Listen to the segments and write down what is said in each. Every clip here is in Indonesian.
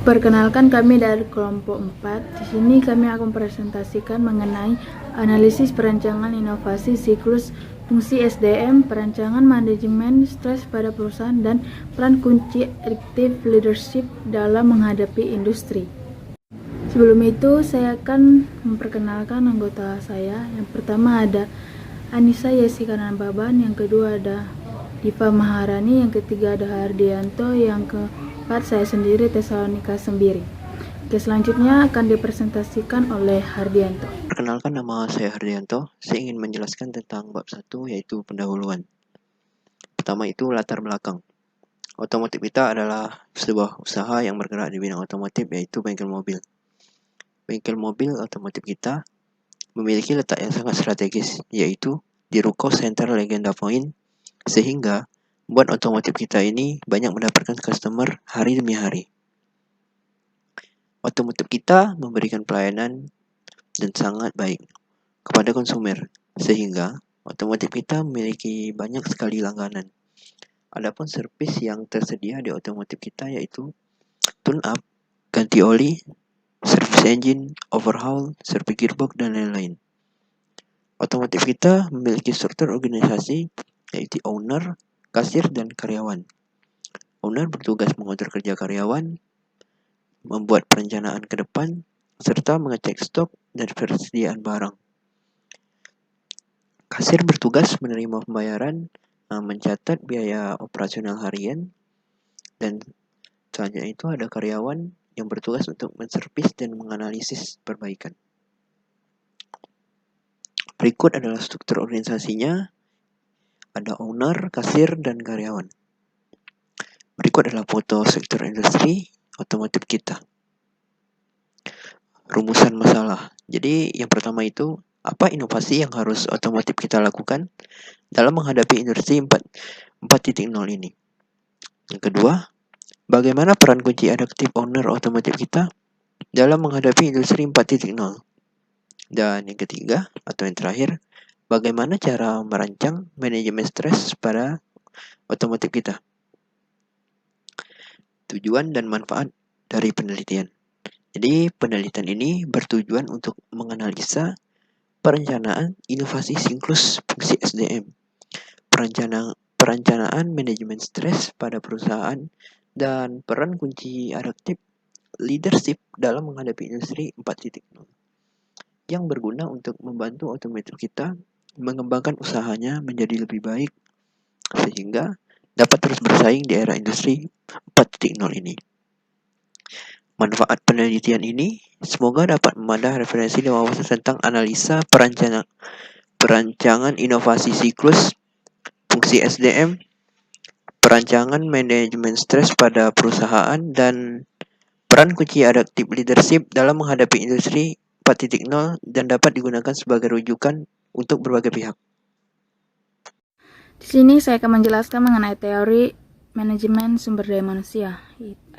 Perkenalkan, kami dari kelompok 4. Di sini kami akan presentasikan mengenai analisis perancangan inovasi siklus fungsi SDM, perancangan manajemen stres pada perusahaan, dan peran kunci active leadership dalam menghadapi industri. Sebelum itu, saya akan memperkenalkan anggota saya. Yang pertama ada Anissa Yesika Nambaban, yang kedua ada Diva Maharani, yang ketiga ada Hardianto, yang keempat saya sendiri Tesalonika Sembiri. Oke, selanjutnya akan dipresentasikan oleh Hardianto. Perkenalkan, nama saya Hardianto. Saya ingin menjelaskan tentang bab 1, yaitu pendahuluan. Pertama itu latar belakang. Otomotif kita adalah sebuah usaha yang bergerak di bidang otomotif, yaitu bengkel mobil. Bengkel mobil otomotif kita memiliki letak yang sangat strategis, yaitu di Ruko Center Legenda Point, sehingga buat otomotif kita ini banyak mendapatkan customer hari demi hari. Otomotif kita memberikan pelayanan dan sangat baik kepada konsumer, sehingga otomotif kita memiliki banyak sekali langganan. Adapun servis yang tersedia di otomotif kita yaitu tune up, ganti oli, servis engine, overhaul, servis gearbox, dan lain-lain. Otomotif kita memiliki struktur organisasi yaitu owner, kasir, dan karyawan. Owner bertugas mengatur kerja karyawan, membuat perencanaan ke depan, serta mengecek stok dan persediaan barang. Kasir bertugas menerima pembayaran, mencatat biaya operasional harian, dan selanjutnya itu ada karyawan yang bertugas untuk menservis dan menganalisis perbaikan. Berikut adalah struktur organisasinya, ada owner, kasir, dan karyawan. Berikut adalah foto sektor industri otomotif kita. Rumusan masalah. Jadi yang pertama itu, apa inovasi yang harus otomotif kita lakukan dalam menghadapi industri 4.0 ini? Yang kedua, bagaimana peran kunci adaptif owner otomotif kita dalam menghadapi industri 4.0? Dan yang ketiga, atau yang terakhir, bagaimana cara merancang manajemen stres pada otomotif kita? Tujuan dan manfaat dari penelitian. Jadi, penelitian ini bertujuan untuk menganalisa perencanaan inovasi siklus fungsi SDM, perencanaan manajemen stres pada perusahaan, dan peran kunci adaptif leadership dalam menghadapi industri 4.0 yang berguna untuk membantu otomotif kita mengembangkan usahanya menjadi lebih baik sehingga dapat terus bersaing di era industri 4.0 ini. Manfaat penelitian ini semoga dapat memandang referensi dan wawasan tentang analisa perancangan inovasi siklus fungsi SDM, perancangan manajemen stres pada perusahaan, dan peran kunci adaptive leadership dalam menghadapi industri 4.0 dan dapat digunakan sebagai rujukan untuk berbagai pihak. Di sini saya akan menjelaskan mengenai teori manajemen sumber daya manusia.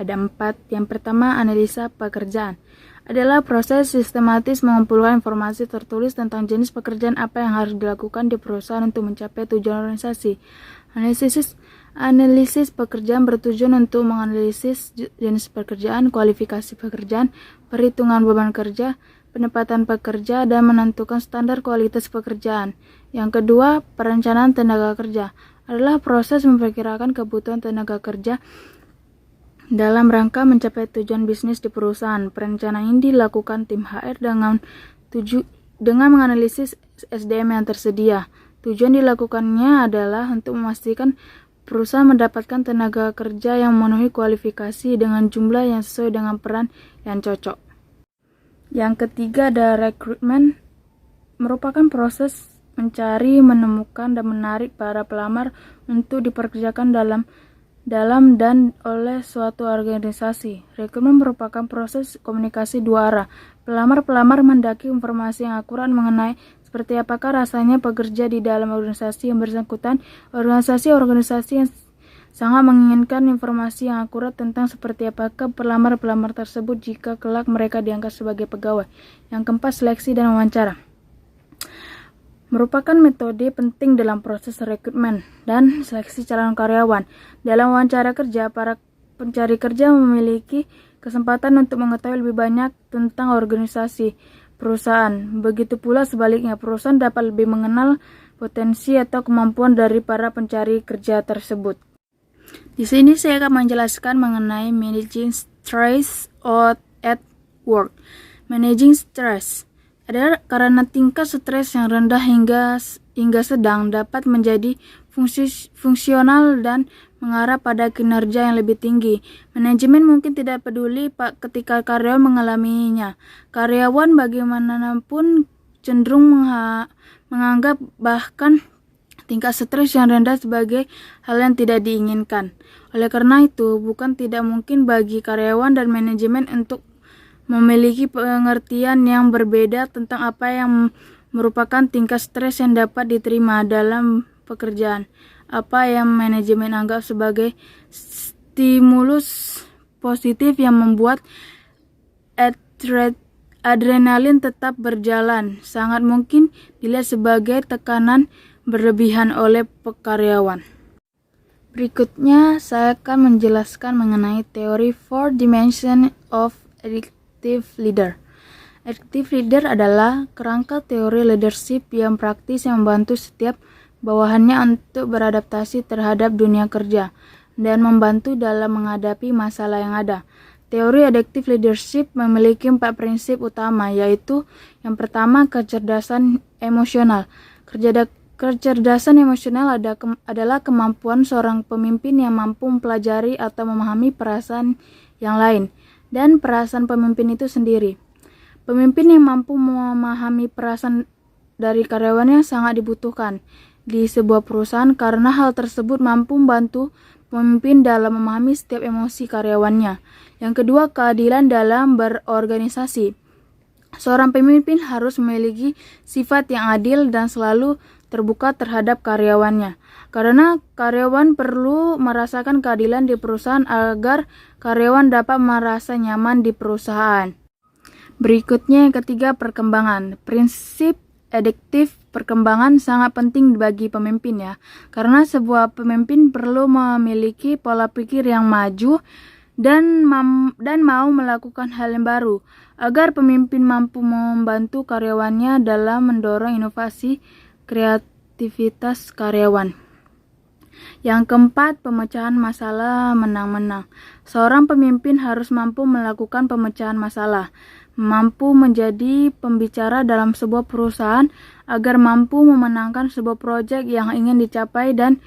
Ada 4. Yang pertama, analisa pekerjaan. Adalah proses sistematis mengumpulkan informasi tertulis tentang jenis pekerjaan apa yang harus dilakukan di perusahaan untuk mencapai tujuan organisasi. Analisis pekerjaan bertujuan untuk menganalisis jenis pekerjaan, kualifikasi pekerjaan, perhitungan beban kerja, penempatan pekerja, dan menentukan standar kualitas pekerjaan. Yang kedua, perencanaan tenaga kerja adalah proses memperkirakan kebutuhan tenaga kerja dalam rangka mencapai tujuan bisnis di perusahaan. Perencanaan ini dilakukan tim HR dengan menganalisis SDM yang tersedia. Tujuan dilakukannya adalah untuk memastikan perusahaan mendapatkan tenaga kerja yang memenuhi kualifikasi dengan jumlah yang sesuai dengan peran yang cocok. Yang ketiga ada rekrutmen, merupakan proses mencari, menemukan, dan menarik para pelamar untuk dipekerjakan dalam dan oleh suatu organisasi. Rekrutmen merupakan proses komunikasi dua arah. Pelamar mendaki informasi yang akurat mengenai seperti apakah rasanya bekerja di dalam organisasi yang bersangkutan. Organisasi yang sangat menginginkan informasi yang akurat tentang seperti apakah pelamar tersebut jika kelak mereka diangkat sebagai pegawai. Yang keempat, seleksi dan wawancara. Merupakan metode penting dalam proses rekrutmen dan seleksi calon karyawan. Dalam wawancara kerja, para pencari kerja memiliki kesempatan untuk mengetahui lebih banyak tentang organisasi perusahaan. Begitu pula sebaliknya, perusahaan dapat lebih mengenal potensi atau kemampuan dari para pencari kerja tersebut. Di sini saya akan menjelaskan mengenai managing stress at work. Managing stress adalah karena tingkat stres yang rendah hingga sedang dapat menjadi fungsional dan mengarah pada kinerja yang lebih tinggi. Manajemen mungkin tidak peduli ketika karyawan mengalaminya. Karyawan bagaimanapun cenderung menganggap bahkan tingkat stres yang rendah sebagai hal yang tidak diinginkan. Oleh karena itu, bukan tidak mungkin bagi karyawan dan manajemen untuk memiliki pengertian yang berbeda tentang apa yang merupakan tingkat stres yang dapat diterima dalam pekerjaan. Apa yang manajemen anggap sebagai stimulus positif yang membuat adrenalin tetap berjalan, sangat mungkin dilihat sebagai tekanan berlebihan oleh karyawan. Berikutnya, saya akan menjelaskan mengenai teori 4 dimension of Effective Leader. Effective Leader adalah kerangka teori leadership yang praktis yang membantu setiap bawahannya untuk beradaptasi terhadap dunia kerja dan membantu dalam menghadapi masalah yang ada. Teori Effective Leadership memiliki 4 prinsip utama, yaitu yang pertama, kecerdasan emosional. Kecerdasan emosional adalah kemampuan seorang pemimpin yang mampu mempelajari atau memahami perasaan yang lain dan perasaan pemimpin itu sendiri. Pemimpin yang mampu memahami perasaan dari karyawannya sangat dibutuhkan di sebuah perusahaan karena hal tersebut mampu membantu pemimpin dalam memahami setiap emosi karyawannya. Yang kedua, keadilan dalam berorganisasi. Seorang pemimpin harus memiliki sifat yang adil dan selalu terbuka terhadap karyawannya. Karena karyawan perlu merasakan keadilan di perusahaan agar karyawan dapat merasa nyaman di perusahaan. Berikutnya yang ketiga, perkembangan. Prinsip adaptif perkembangan sangat penting bagi pemimpin ya. Karena sebuah pemimpin perlu memiliki pola pikir yang maju dan mau melakukan hal yang baru agar pemimpin mampu membantu karyawannya dalam mendorong inovasi kreativitas karyawan. Yang keempat, pemecahan masalah menang-menang. Seorang pemimpin harus mampu melakukan pemecahan masalah, mampu menjadi pembicara dalam sebuah perusahaan agar mampu memenangkan sebuah proyek yang ingin dicapai dan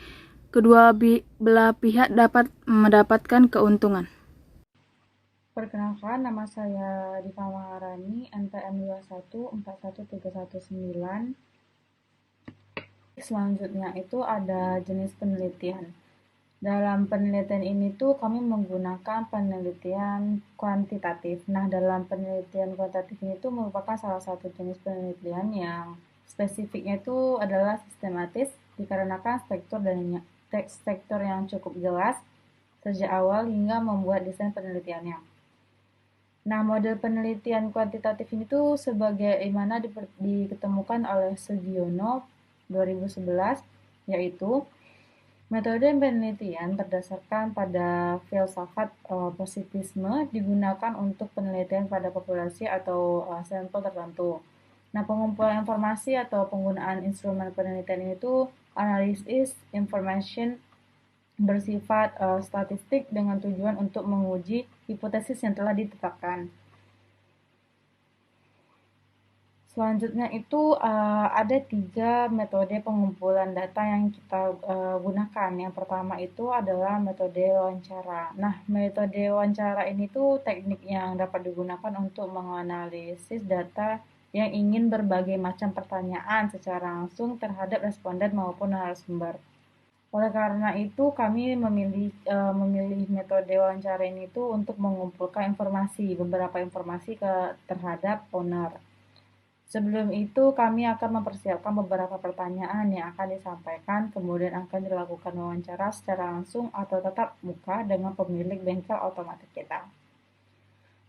kedua belah pihak dapat mendapatkan keuntungan. Perkenalkan, nama saya Diva Maharani, NPM 2141319. Selanjutnya itu ada jenis penelitian. Dalam penelitian ini tuh kami menggunakan penelitian kuantitatif. Nah, dalam penelitian kuantitatif ini tuh merupakan salah satu jenis penelitian yang spesifiknya itu adalah sistematis dikarenakan struktur yang cukup jelas sejak awal hingga membuat desain penelitiannya. Nah, model penelitian kuantitatif ini tuh sebagaimana diketemukan oleh Sugiono 2011, yaitu metode penelitian berdasarkan pada filsafat positivisme digunakan untuk penelitian pada populasi atau sampel tertentu. Nah, pengumpulan informasi atau penggunaan instrumen penelitian itu analisis information bersifat statistik dengan tujuan untuk menguji hipotesis yang telah ditetapkan. Selanjutnya itu ada 3 metode pengumpulan data yang kita gunakan. Yang pertama itu adalah metode wawancara. Nah, metode wawancara ini tuh teknik yang dapat digunakan untuk menganalisis data yang ingin berbagai macam pertanyaan secara langsung terhadap responden maupun narasumber. Oleh karena itu, kami memilih metode wawancara ini tuh untuk mengumpulkan beberapa informasi terhadap owner. Sebelum itu, kami akan mempersiapkan beberapa pertanyaan yang akan disampaikan, kemudian akan dilakukan wawancara secara langsung atau tatap muka dengan pemilik bengkel otomatis kita.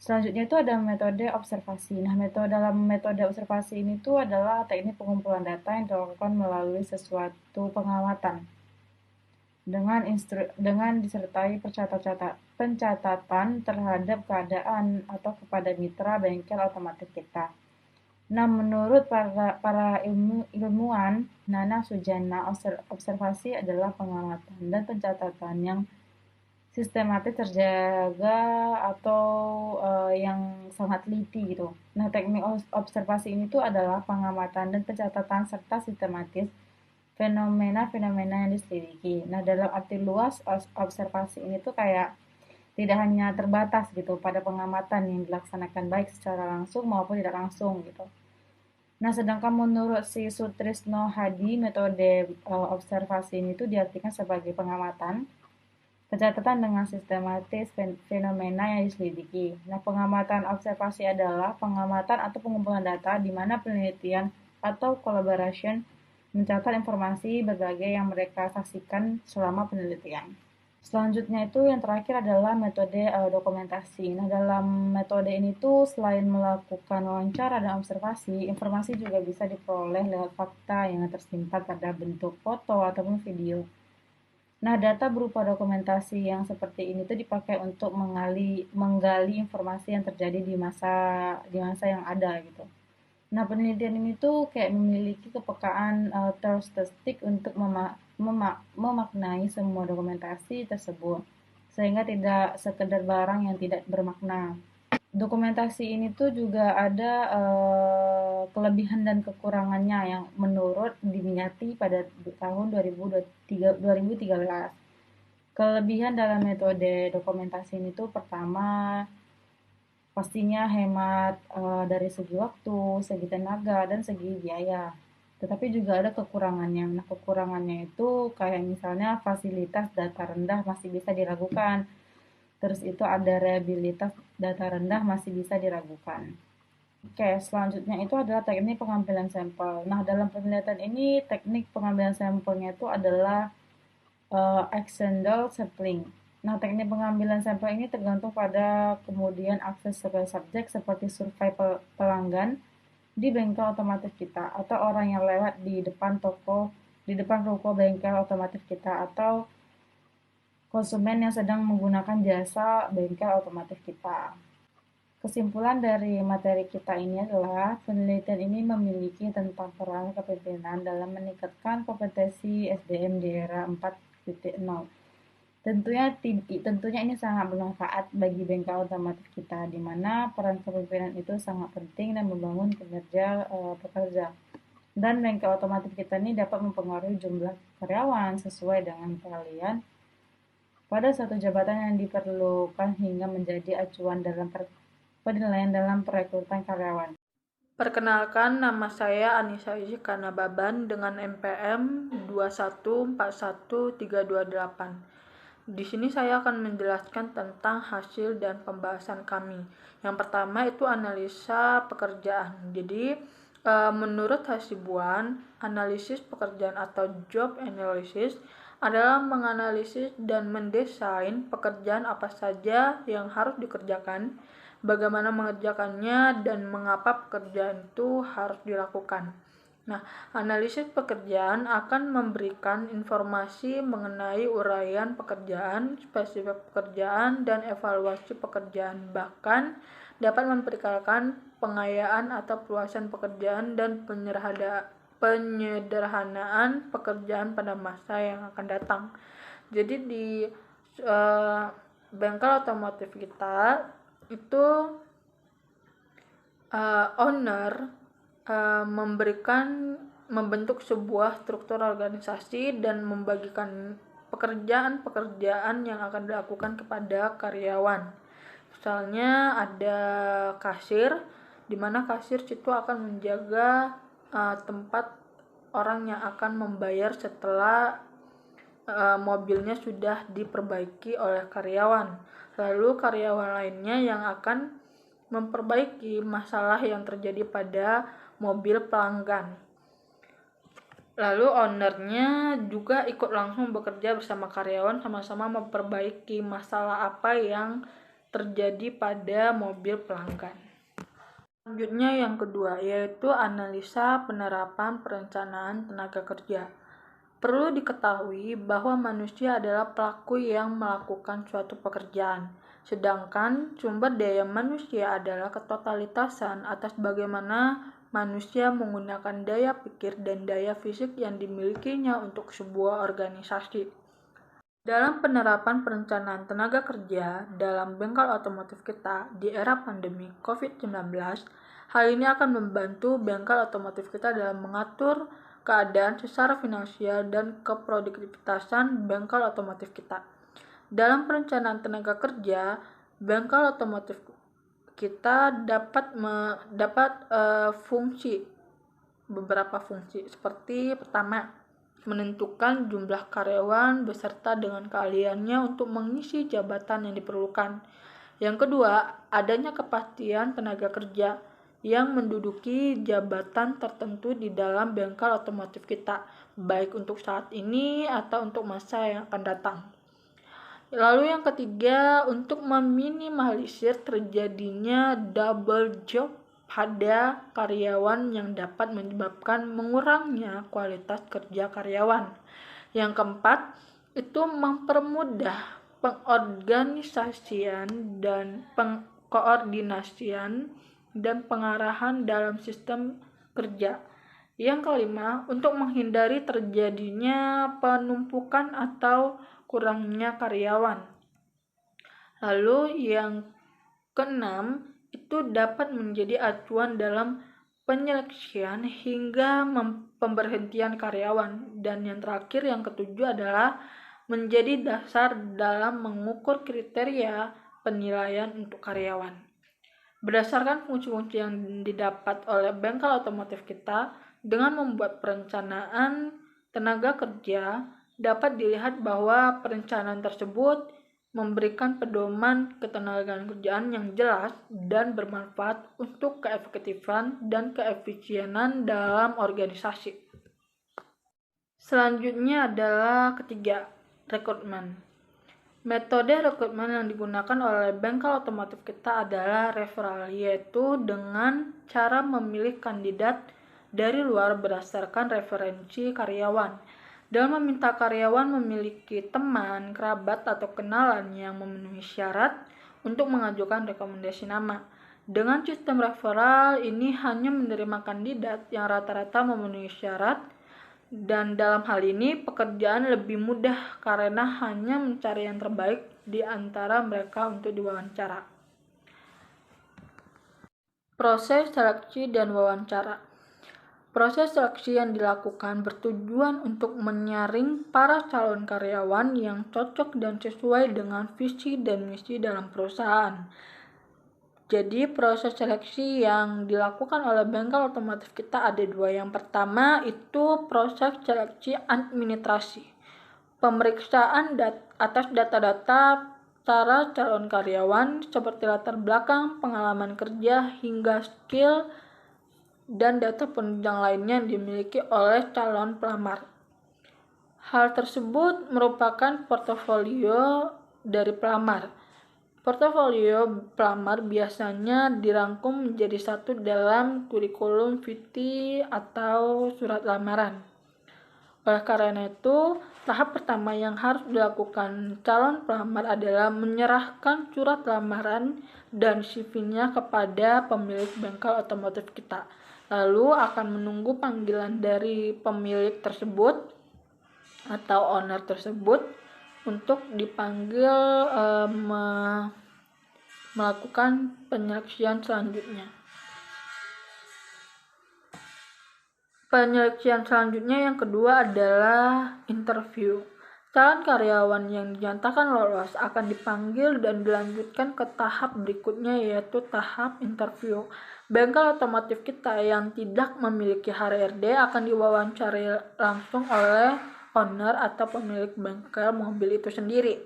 Selanjutnya itu ada metode observasi. Nah, dalam metode observasi ini tuh adalah teknik pengumpulan data yang dilakukan melalui sesuatu pengamatan dengan disertai pencatatan terhadap keadaan atau kepada mitra bengkel otomotif kita. Nah, menurut para ilmuwan, Nana Sujana, observasi adalah pengamatan dan pencatatan yang sistematis terjaga atau yang sangat teliti gitu. Nah, teknik observasi ini tuh adalah pengamatan dan pencatatan serta sistematis fenomena-fenomena yang diselidiki. Nah, dalam arti luas, observasi ini tuh kayak tidak hanya terbatas gitu pada pengamatan yang dilaksanakan baik secara langsung maupun tidak langsung gitu. Nah, sedangkan menurut si Sutrisno Hadi, metode observasi ini tuh diartikan sebagai pengamatan, pencatatan dengan sistematis fenomena yang diselidiki. Nah, pengamatan observasi adalah pengamatan atau pengumpulan data di mana penelitian atau collaboration mencatat informasi berbagai yang mereka saksikan selama penelitian. Selanjutnya itu yang terakhir adalah metode dokumentasi. Nah, dalam metode ini tuh selain melakukan wawancara dan observasi, informasi juga bisa diperoleh lewat fakta yang tersimpan pada bentuk foto ataupun video. Nah, data berupa dokumentasi yang seperti ini tuh dipakai untuk menggali informasi yang terjadi di masa yang ada gitu. Nah, penelitian ini tuh kayak memiliki kepekaan statistik untuk memaknai semua dokumentasi tersebut, sehingga tidak sekedar barang yang tidak bermakna. Dokumentasi ini tuh juga ada kelebihan dan kekurangannya yang menurut Dimyati pada tahun 2013. Kelebihan dalam metode dokumentasi ini tuh pertama, pastinya hemat dari segi waktu, segi tenaga, dan segi biaya. Tetapi juga ada kekurangannya. Nah, kekurangannya itu kayak misalnya fasilitas data rendah masih bisa diragukan. Terus itu ada reliabilitas data rendah masih bisa diragukan. Oke, selanjutnya itu adalah teknik pengambilan sampel. Nah, dalam penelitian ini teknik pengambilan sampelnya itu adalah external sampling. Nah, teknik pengambilan sampel ini tergantung pada kemudian akses subjek seperti survei pelanggan di bengkel otomotif kita atau orang yang lewat di depan ruko bengkel otomotif kita atau konsumen yang sedang menggunakan jasa bengkel otomotif kita. Kesimpulan dari materi kita ini adalah penelitian ini memiliki tentang peran kepemimpinan dalam meningkatkan kompetensi SDM di era 4.0. Tentunya ini sangat bermanfaat bagi bengkel otomotif kita, di mana peran kepemimpinan itu sangat penting dan membangun kinerja pekerja. Dan bengkel otomotif kita ini dapat mempengaruhi jumlah karyawan sesuai dengan keahlian pada suatu jabatan yang diperlukan hingga menjadi acuan dalam penilaian dalam perekrutan karyawan. Perkenalkan, nama saya Anissa Isikana Baban dengan NPM 2141328. Di sini saya akan menjelaskan tentang hasil dan pembahasan kami. Yang pertama itu analisa pekerjaan. Jadi, menurut Hasibuan, analisis pekerjaan atau job analysis adalah menganalisis dan mendesain pekerjaan apa saja yang harus dikerjakan, bagaimana mengerjakannya, dan mengapa pekerjaan itu harus dilakukan. Nah, analisis pekerjaan akan memberikan informasi mengenai uraian pekerjaan, spesifik pekerjaan, dan evaluasi pekerjaan. Bahkan dapat memperkirakan pengayaan atau perluasan pekerjaan dan penyederhanaan pekerjaan pada masa yang akan datang. Jadi di bengkel otomotif kita itu owner membentuk sebuah struktur organisasi dan membagikan pekerjaan-pekerjaan yang akan dilakukan kepada karyawan. Misalnya ada kasir, di mana kasir itu akan menjaga tempat orang yang akan membayar setelah mobilnya sudah diperbaiki oleh karyawan. Lalu karyawan lainnya yang akan memperbaiki masalah yang terjadi pada mobil pelanggan. Lalu ownernya juga ikut langsung bekerja bersama karyawan sama-sama memperbaiki masalah apa yang terjadi pada mobil pelanggan. Selanjutnya yang kedua yaitu analisa penerapan perencanaan tenaga kerja. Perlu diketahui bahwa manusia adalah pelaku yang melakukan suatu pekerjaan, sedangkan sumber daya manusia adalah ketotalitasan atas bagaimana manusia menggunakan daya pikir dan daya fisik yang dimilikinya untuk sebuah organisasi. Dalam penerapan perencanaan tenaga kerja dalam bengkel otomotif kita di era pandemi COVID-19, hal ini akan membantu bengkel otomotif kita dalam mengatur keadaan secara finansial dan keproduktivitasan bengkel otomotif kita. Dalam perencanaan tenaga kerja, bengkel otomotif kita dapat beberapa fungsi seperti pertama, menentukan jumlah karyawan beserta dengan keahliannya untuk mengisi jabatan yang diperlukan. Yang kedua, adanya kepastian tenaga kerja yang menduduki jabatan tertentu di dalam bengkel otomotif kita, baik untuk saat ini atau untuk masa yang akan datang. Lalu yang ketiga, untuk meminimalisir terjadinya double job pada karyawan yang dapat menyebabkan mengurangnya kualitas kerja karyawan. Yang keempat, itu mempermudah pengorganisasian dan pengkoordinasian dan pengarahan dalam sistem kerja. Yang kelima, untuk menghindari terjadinya penumpukan atau kurangnya karyawan. Lalu yang keenam, itu dapat menjadi acuan dalam penyeleksian hingga pemberhentian karyawan. Dan yang terakhir, yang ketujuh adalah menjadi dasar dalam mengukur kriteria penilaian untuk karyawan. Berdasarkan fungsi-fungsi yang didapat oleh bengkel otomotif kita, dengan membuat perencanaan tenaga kerja, dapat dilihat bahwa perencanaan tersebut memberikan pedoman ketenaga kerjaan yang jelas dan bermanfaat untuk keefektifan dan keefisienan dalam organisasi. Selanjutnya adalah ketiga, rekrutmen. Metode rekrutmen yang digunakan oleh bengkel otomotif kita adalah referral, yaitu dengan cara memilih kandidat dari luar berdasarkan referensi karyawan. Dalam meminta karyawan memiliki teman, kerabat, atau kenalan yang memenuhi syarat untuk mengajukan rekomendasi nama. Dengan sistem referral ini hanya menerima kandidat yang rata-rata memenuhi syarat, dan dalam hal ini pekerjaan lebih mudah karena hanya mencari yang terbaik di antara mereka untuk diwawancara. Proses seleksi dan wawancara. Proses seleksi yang dilakukan bertujuan untuk menyaring para calon karyawan yang cocok dan sesuai dengan visi dan misi dalam perusahaan. Jadi proses seleksi yang dilakukan oleh bengkel otomotif kita ada dua. Yang pertama itu proses seleksi administrasi. Pemeriksaan atas data-data para calon karyawan seperti latar belakang, pengalaman kerja, hingga skill dan data penunjang lainnya yang dimiliki oleh calon pelamar. Hal tersebut merupakan portofolio dari pelamar. Portofolio pelamar biasanya dirangkum menjadi satu dalam kurikulum vitae atau surat lamaran. Oleh karena itu, tahap pertama yang harus dilakukan calon pelamar adalah menyerahkan surat lamaran dan CV-nya kepada pemilik bengkel otomotif kita. Lalu akan menunggu panggilan dari pemilik tersebut atau owner tersebut untuk dipanggil melakukan penyeleksian selanjutnya. Penyeleksian selanjutnya yang kedua adalah interview. Calon karyawan yang dinyatakan lolos akan dipanggil dan dilanjutkan ke tahap berikutnya, yaitu tahap interview. Bengkel otomotif kita yang tidak memiliki HRD akan diwawancari langsung oleh owner atau pemilik bengkel mobil itu sendiri.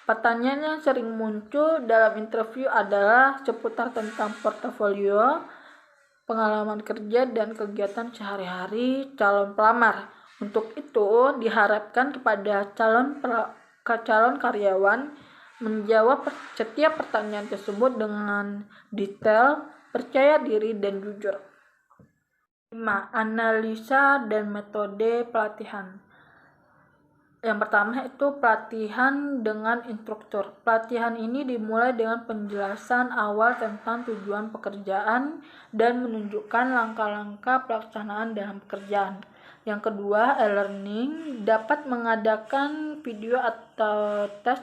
Pertanyaan yang sering muncul dalam interview adalah seputar tentang portofolio, pengalaman kerja, dan kegiatan sehari-hari calon pelamar. Untuk itu, diharapkan kepada calon karyawan menjawab setiap pertanyaan tersebut dengan detail, percaya diri, dan jujur. 5. Analisa dan metode pelatihan. Yang pertama itu pelatihan dengan instruktur. Pelatihan ini dimulai dengan penjelasan awal tentang tujuan pekerjaan dan menunjukkan langkah-langkah pelaksanaan dalam pekerjaan. Yang kedua, e-learning dapat mengadakan video atau tes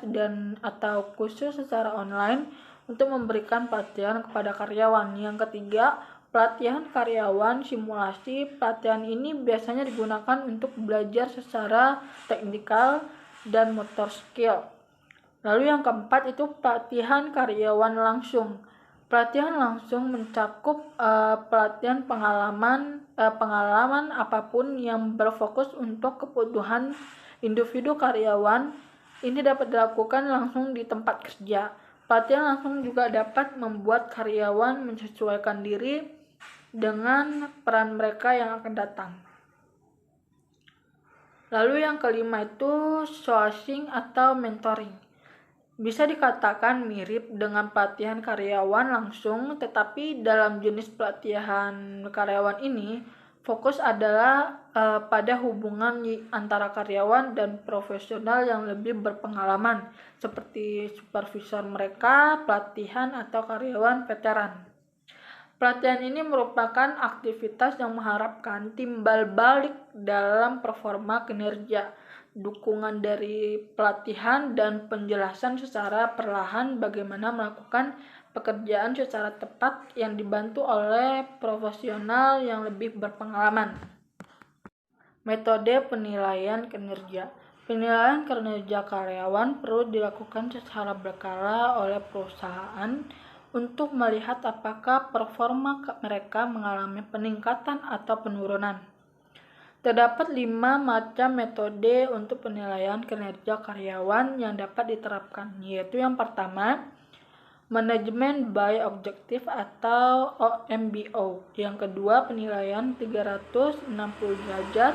atau kursus secara online untuk memberikan pelatihan kepada karyawan. Yang ketiga, pelatihan karyawan simulasi. Pelatihan ini biasanya digunakan untuk belajar secara teknikal dan motor skill. Lalu yang keempat itu pelatihan karyawan langsung. Pelatihan langsung mencakup pelatihan pengalaman apapun yang berfokus untuk kebutuhan individu karyawan. Ini dapat dilakukan langsung di tempat kerja. Pelatihan langsung juga dapat membuat karyawan menyesuaikan diri dengan peran mereka yang akan datang. Lalu yang kelima itu sourcing atau mentoring. Bisa dikatakan mirip dengan pelatihan karyawan langsung, tetapi dalam jenis pelatihan karyawan ini fokus adalah pada hubungan antara karyawan dan profesional yang lebih berpengalaman, seperti supervisor mereka, pelatihan atau karyawan veteran. Pelatihan ini merupakan aktivitas yang mengharapkan timbal balik dalam performa kinerja, dukungan dari pelatihan dan penjelasan secara perlahan bagaimana melakukan pekerjaan secara tepat yang dibantu oleh profesional yang lebih berpengalaman. Metode penilaian kinerja. Penilaian kinerja karyawan perlu dilakukan secara berkala oleh perusahaan untuk melihat apakah performa mereka mengalami peningkatan atau penurunan. Terdapat 5 macam metode untuk penilaian kinerja karyawan yang dapat diterapkan, yaitu yang pertama, manajemen by objektif atau OMBO. Yang kedua, penilaian 360 derajat.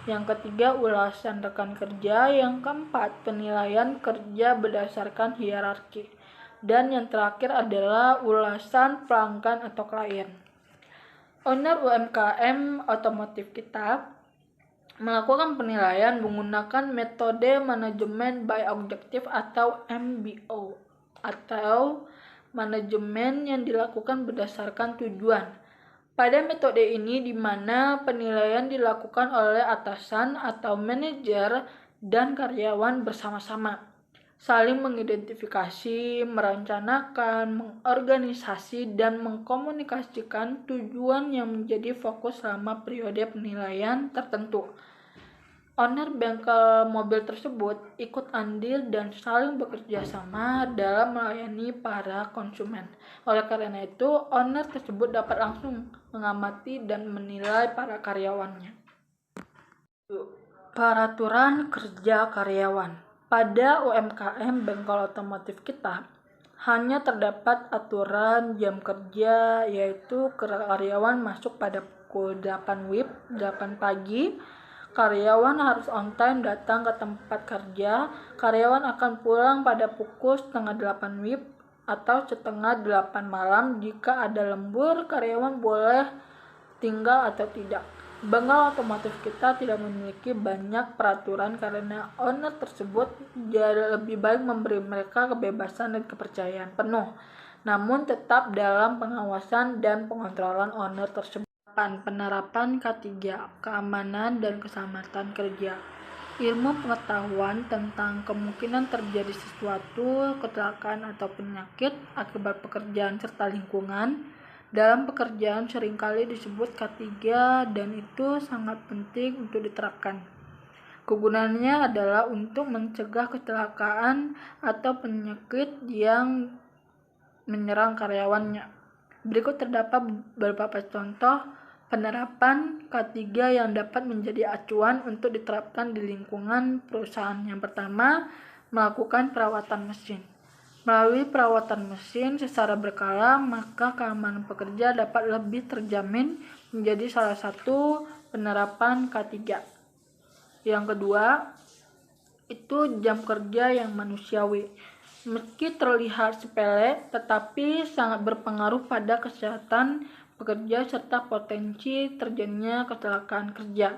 Yang ketiga, ulasan rekan kerja. Yang keempat, penilaian kerja berdasarkan hierarki. Dan yang terakhir adalah ulasan pelanggan atau klien. Owner UMKM otomotif kita melakukan penilaian menggunakan metode manajemen by objektif atau MBO atau manajemen yang dilakukan berdasarkan tujuan. Pada metode ini di mana penilaian dilakukan oleh atasan atau manajer dan karyawan bersama-sama, saling mengidentifikasi, merencanakan, mengorganisasi, dan mengkomunikasikan tujuan yang menjadi fokus selama periode penilaian tertentu. Owner bengkel mobil tersebut ikut andil dan saling bekerja sama dalam melayani para konsumen. Oleh karena itu, owner tersebut dapat langsung mengamati dan menilai para karyawannya. Peraturan kerja karyawan. Pada UMKM bengkel otomotif kita, hanya terdapat aturan jam kerja, yaitu karyawan masuk pada pukul 8 WIB, 8 pagi. Karyawan harus on time datang ke tempat kerja. Karyawan akan pulang pada pukul setengah 8 WIB atau setengah 8 malam. Jika ada lembur, karyawan boleh tinggal atau tidak. Bengkel otomotif kita tidak memiliki banyak peraturan karena owner tersebut lebih baik memberi mereka kebebasan dan kepercayaan penuh, namun tetap dalam pengawasan dan pengontrolan owner tersebut. Penerapan K3, keamanan dan keselamatan kerja. Ilmu pengetahuan tentang kemungkinan terjadi sesuatu, kecelakaan atau penyakit akibat pekerjaan serta lingkungan dalam pekerjaan seringkali disebut K3 dan itu sangat penting untuk diterapkan. Kegunaannya adalah untuk mencegah kecelakaan atau penyakit yang menyerang karyawannya. Berikut terdapat beberapa contoh penerapan K3 yang dapat menjadi acuan untuk diterapkan di lingkungan perusahaan. Yang pertama, melakukan perawatan mesin. Melalui perawatan mesin secara berkala, maka keamanan pekerja dapat lebih terjamin, menjadi salah satu penerapan K3. Yang kedua, itu jam kerja yang manusiawi. Meski terlihat sepele, tetapi sangat berpengaruh pada kesehatan pekerja serta potensi terjadinya kecelakaan kerja.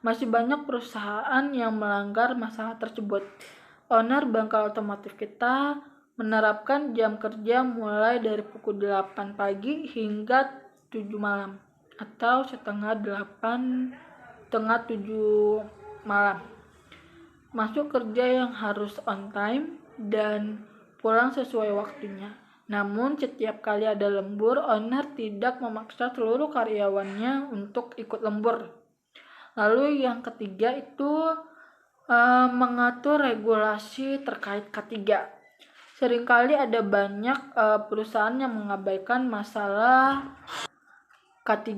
Masih banyak perusahaan yang melanggar masalah tersebut. Owner bengkel otomotif kita menerapkan jam kerja mulai dari pukul 8 pagi hingga 7 malam atau setengah 7 malam. Masuk kerja yang harus on time dan pulang sesuai waktunya. Namun setiap kali ada lembur, owner tidak memaksa seluruh karyawannya untuk ikut lembur. Lalu yang ketiga itu mengatur regulasi terkait K3. Seringkali ada banyak perusahaan yang mengabaikan masalah K3.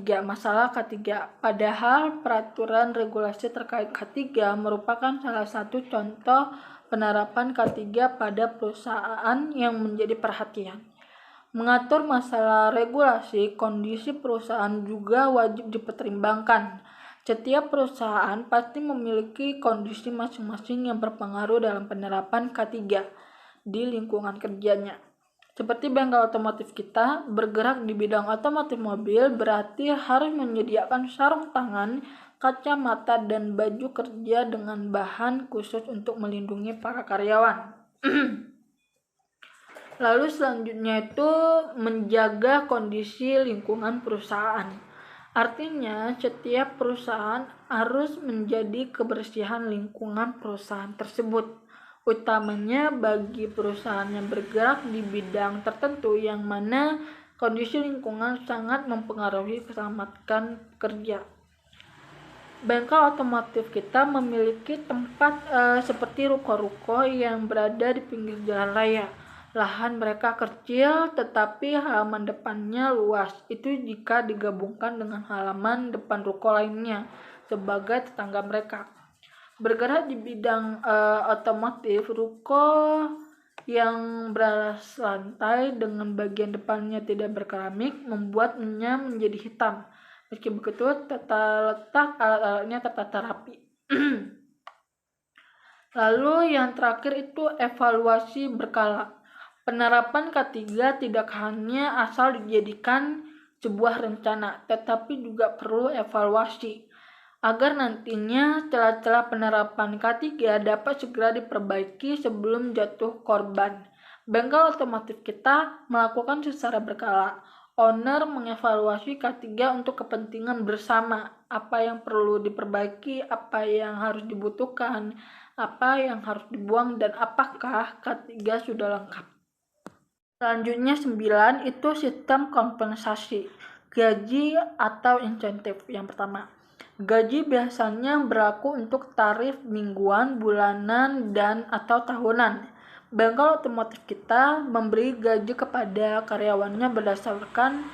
Padahal peraturan regulasi terkait K3 merupakan salah satu contoh penerapan K3 pada perusahaan yang menjadi perhatian. Mengatur masalah regulasi, kondisi perusahaan juga wajib dipertimbangkan. Setiap perusahaan pasti memiliki kondisi masing-masing yang berpengaruh dalam penerapan K3 di lingkungan kerjanya. Seperti bengkel otomotif kita, bergerak di bidang otomotif mobil berarti harus menyediakan sarung tangan, kacamata, dan baju kerja dengan bahan khusus untuk melindungi para karyawan. Lalu selanjutnya itu menjaga kondisi lingkungan perusahaan. Artinya, setiap perusahaan harus menjadi kebersihan lingkungan perusahaan tersebut, utamanya bagi perusahaan yang bergerak di bidang tertentu yang mana kondisi lingkungan sangat mempengaruhi keselamatan kerja. Bengkel otomotif kita memiliki tempat seperti ruko-ruko yang berada di pinggir jalan raya. Lahan mereka kecil tetapi halaman depannya luas. Itu jika digabungkan dengan halaman depan ruko lainnya sebagai tetangga mereka. Bergerak di bidang otomotif, ruko yang beralas lantai dengan bagian depannya tidak berkeramik membuatnya menjadi hitam. Meski begitu, tata letak alat-alatnya tertata rapi. Lalu yang terakhir itu evaluasi berkala. Penerapan K3 tidak hanya asal dijadikan sebuah rencana, tetapi juga perlu evaluasi agar nantinya celah-celah penerapan K3 dapat segera diperbaiki sebelum jatuh korban. Bengkel otomotif kita melakukan secara berkala. Owner mengevaluasi K3 untuk kepentingan bersama, apa yang perlu diperbaiki, apa yang harus dibutuhkan, apa yang harus dibuang, dan apakah K3 sudah lengkap. Selanjutnya 9 itu sistem kompensasi, gaji atau insentif. Yang pertama, gaji biasanya berlaku untuk tarif mingguan, bulanan, dan atau tahunan. Bengkel otomotif kita memberi gaji kepada karyawannya berdasarkan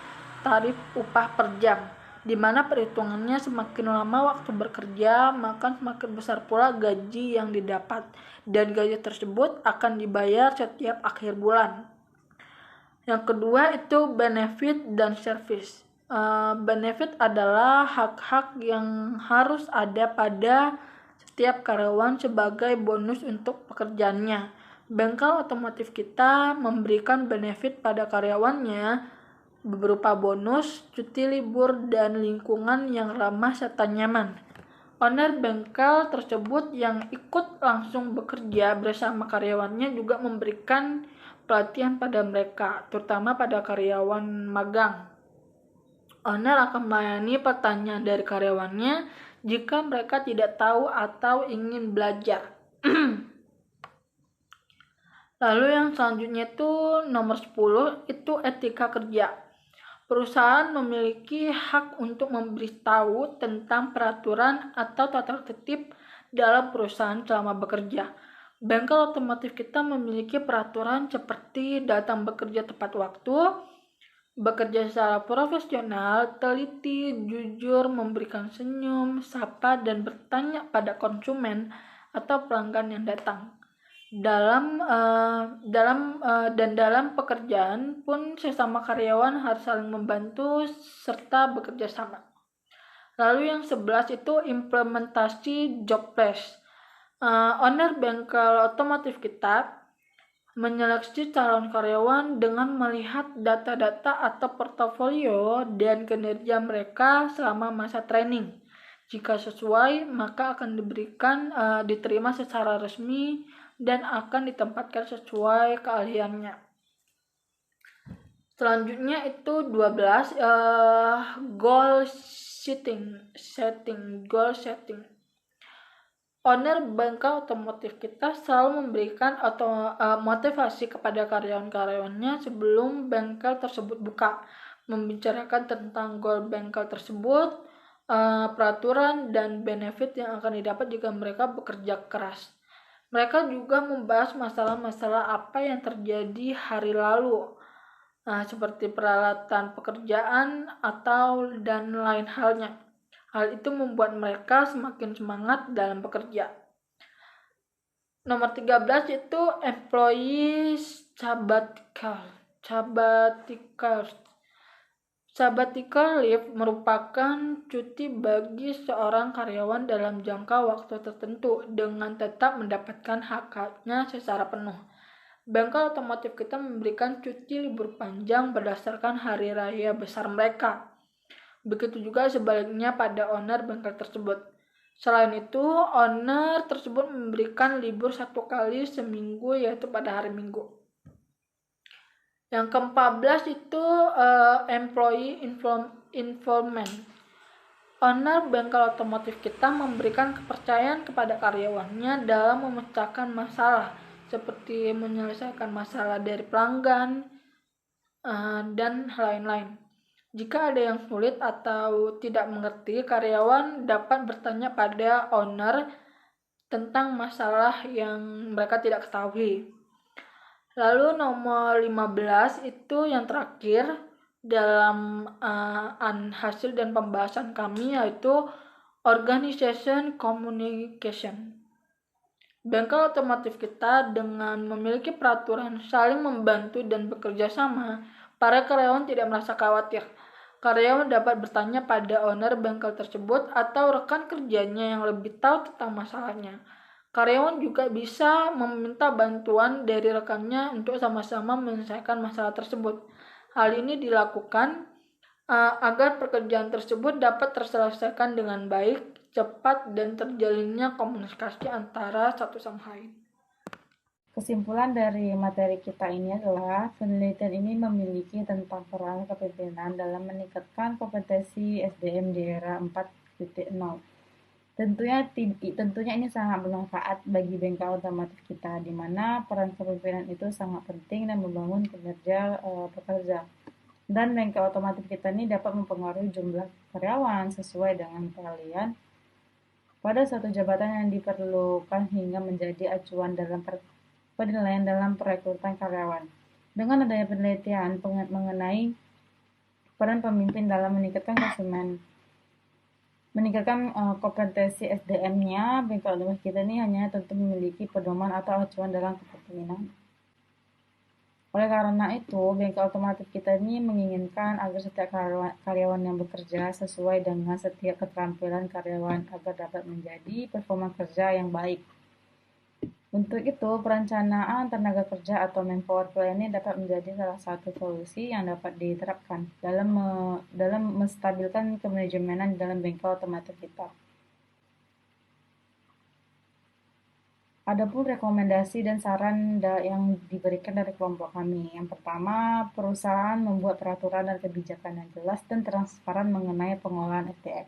tarif upah per jam, di mana perhitungannya semakin lama waktu bekerja, maka semakin besar pula gaji yang didapat, dan gaji tersebut akan dibayar setiap akhir bulan. Yang kedua itu benefit dan service. Benefit adalah hak-hak yang harus ada pada setiap karyawan sebagai bonus untuk pekerjaannya. Bengkel otomotif kita memberikan benefit pada karyawannya berupa bonus, cuti libur, dan lingkungan yang ramah serta nyaman. Owner bengkel tersebut yang ikut langsung bekerja bersama karyawannya juga memberikan pelatihan pada mereka, terutama pada karyawan magang. Owner akan melayani pertanyaan dari karyawannya jika mereka tidak tahu atau ingin belajar. Lalu yang selanjutnya itu nomor 10 itu etika kerja. Perusahaan memiliki hak untuk memberitahu tentang peraturan atau tata tertib dalam perusahaan selama bekerja. Bengkel otomotif kita memiliki peraturan seperti datang bekerja tepat waktu, bekerja secara profesional, teliti, jujur, memberikan senyum, sapa, dan bertanya pada konsumen atau pelanggan yang datang. Dalam pekerjaan pun sesama karyawan harus saling membantu serta bekerja sama. Lalu yang 11 itu implementasi job place. Owner bengkel otomotif kita menyeleksi calon karyawan dengan melihat data-data atau portofolio dan kinerja mereka selama masa training. Jika sesuai, maka akan diterima secara resmi dan akan ditempatkan sesuai keahliannya. Selanjutnya itu 12 goal setting. Owner bengkel otomotif kita selalu memberikan motivasi kepada karyawan-karyawannya sebelum bengkel tersebut buka, membicarakan tentang goal bengkel tersebut, peraturan dan benefit yang akan didapat jika mereka bekerja keras. Mereka juga membahas masalah-masalah apa yang terjadi hari lalu, seperti peralatan pekerjaan dan lain halnya. Hal itu membuat mereka semakin semangat dalam bekerja. Nomor 13 itu employee sabbatical leave merupakan cuti bagi seorang karyawan dalam jangka waktu tertentu dengan tetap mendapatkan hak-haknya secara penuh. Bengkel otomotif kita memberikan cuti libur panjang berdasarkan hari raya besar mereka. Begitu juga sebaliknya pada owner bengkel tersebut. Selain itu, owner tersebut memberikan libur 1 kali seminggu, yaitu pada hari Minggu. Yang ke-14 itu employee involvement. Owner bengkel otomotif kita memberikan kepercayaan kepada karyawannya dalam memecahkan masalah, seperti menyelesaikan masalah dari pelanggan dan lain-lain. Jika ada yang sulit atau tidak mengerti, karyawan dapat bertanya pada owner tentang masalah yang mereka tidak ketahui. Lalu nomor 15 itu yang terakhir dalam hasil dan pembahasan kami, yaitu organization communication. Bengkel otomotif kita dengan memiliki peraturan saling membantu dan bekerja sama, para karyawan tidak merasa khawatir. Karyawan dapat bertanya pada owner bengkel tersebut atau rekan kerjanya yang lebih tahu tentang masalahnya. Karyawan juga bisa meminta bantuan dari rekannya untuk sama-sama menyelesaikan masalah tersebut. Hal ini dilakukan agar pekerjaan tersebut dapat terselesaikan dengan baik, cepat, dan terjalinnya komunikasi antara satu sama lain. Kesimpulan dari materi kita ini adalah penelitian ini memiliki tentang peran kepemimpinan dalam meningkatkan kompetensi SDM di era 4.0. Tentunya ini sangat bermanfaat bagi bengkel otomotif kita, di mana peran kepemimpinan itu sangat penting dan membangun kinerja pekerja. Dan bengkel otomotif kita ini dapat mempengaruhi jumlah karyawan sesuai dengan keahlian pada suatu jabatan yang diperlukan hingga menjadi acuan dalam penilaian dalam perekrutan karyawan. Dengan adanya penelitian mengenai peran pemimpin dalam meningkatkan kompetensi SDM-nya, bengkel otomotif kita ini hanya tentu memiliki pedoman atau acuan dalam kepemimpinan. Oleh karena itu, bengkel otomotif kita ini menginginkan agar setiap karyawan yang bekerja sesuai dengan setiap keterampilan karyawan agar dapat menjadi performa kerja yang baik. Untuk itu, perencanaan tenaga kerja atau manpower plan ini dapat menjadi salah satu solusi yang dapat diterapkan dalam menstabilkan kemanajemenan dalam bengkel otomotif kita. Adapun rekomendasi dan saran yang diberikan dari kelompok kami. Yang pertama, perusahaan membuat peraturan dan kebijakan yang jelas dan transparan mengenai pengolahan SDM.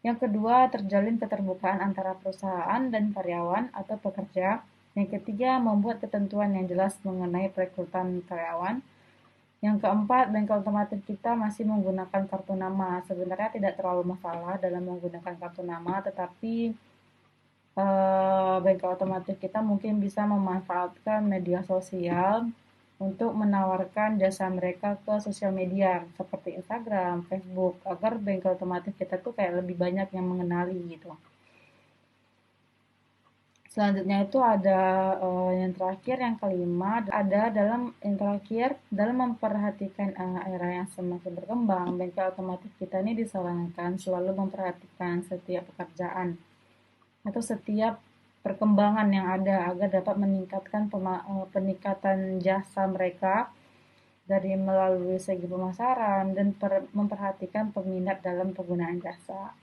Yang kedua, terjalin keterbukaan antara perusahaan dan karyawan atau pekerja. Yang ketiga, membuat ketentuan yang jelas mengenai perekrutan karyawan. Yang keempat, bengkel otomotif kita masih menggunakan kartu nama. Sebenarnya tidak terlalu masalah dalam menggunakan kartu nama, tetapi bengkel otomotif kita mungkin bisa memanfaatkan media sosial untuk menawarkan jasa mereka ke sosial media seperti Instagram, Facebook, agar bengkel otomotif kita tuh kayak lebih banyak yang mengenali gitu. Selanjutnya itu ada yang terakhir, yang kelima, ada dalam memperhatikan era yang semakin berkembang, bengkel otomotif kita ini disarankan selalu memperhatikan setiap pekerjaan atau setiap perkembangan yang ada agar dapat meningkatkan peningkatan jasa mereka dari melalui segi pemasaran dan memperhatikan peminat dalam penggunaan jasa.